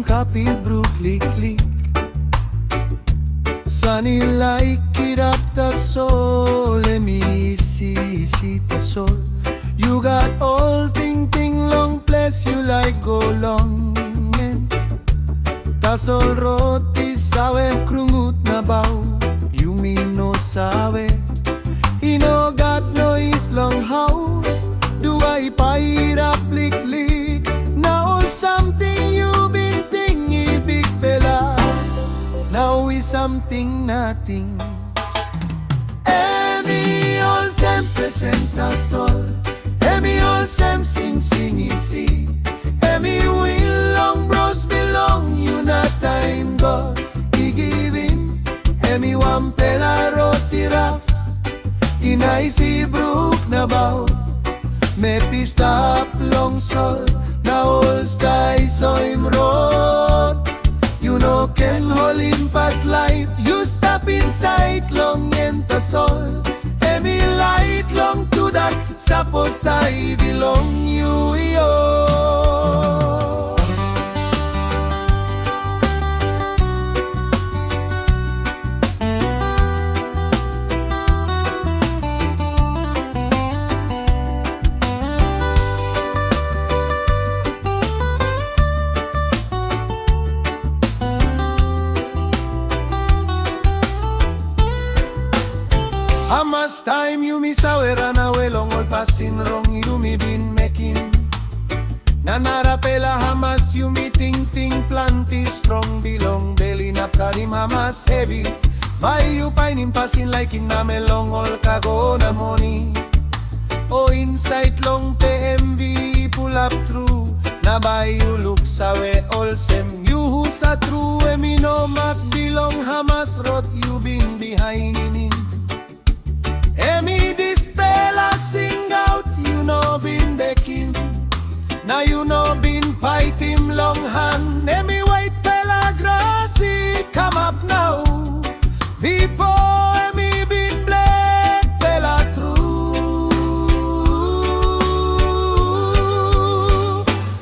long copy bruklik-lik. Sunny like it up the soul, emi si ta sol. You got all ting long place you like go long. Ta sol roti sabe krungut na baw. You mean no sabe. He no got no is long house. Do I paira lik-lik. Now something you been thingy big bella. Now is something nothing. Emi all sem presenta sol. Emi all sem sing isi. Emi will long bros belong. You not time God. He giving. Emi one pela roti raf. Inaisi brook na baw. Me pista long sol. Na all stay so him road. You no can hold him past life. You stop inside long enta sol. Emi light long to that. Suppose I belong you yo. How much time you miss away run away long all passing wrong you me been making. Nanara pela hamas you me ting planty strong Bilong belly nap karim hamas heavy. By you pine passing like in na melong all kago na money. Oh inside long PMV pull up through. Na by you look sawe all sem you who sa true. Emi no mak Bilong hamas rot you been behind in. Emi this fella sing out, you know been begging. Now you know been fight him long hand. Emi white fella grassy, come up now. Before Emi been black fella true.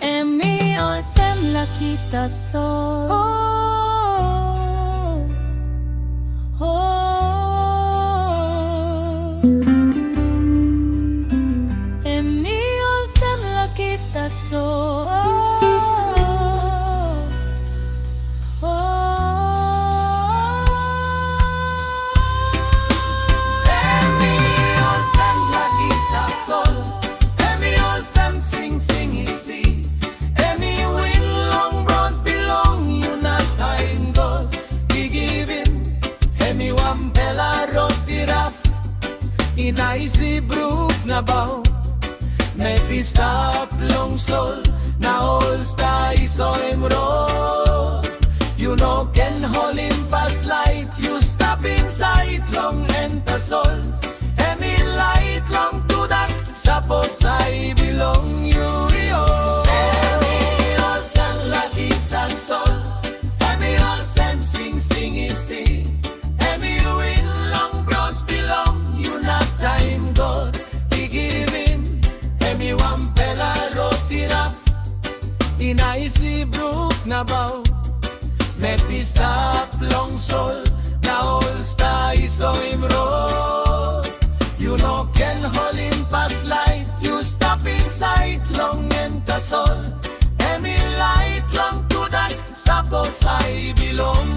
Emi all sem la kita so. So Emi all sem la kita sol. Emi all sem sing isi. Emi win long bros belong. You not time God. He giving. Emi one pela roti raf. Inaisi brook na baw. Maybe stop long sol. Now all stay so him road. You know can hold him past life. You stop inside long enter sol. Emi light long to that. Suppose I belong you yo. Emi all sem la kita sol. Emi all sem sing isi. Emi win long bros belong. You not time God. He giving. Emi one pela roti raf. Inaisi brook na baw. Me pista long sol. Na all stay so him road. You no can hold him past life. You stop inside long enta sol. Emi light long to that. Suppose I belong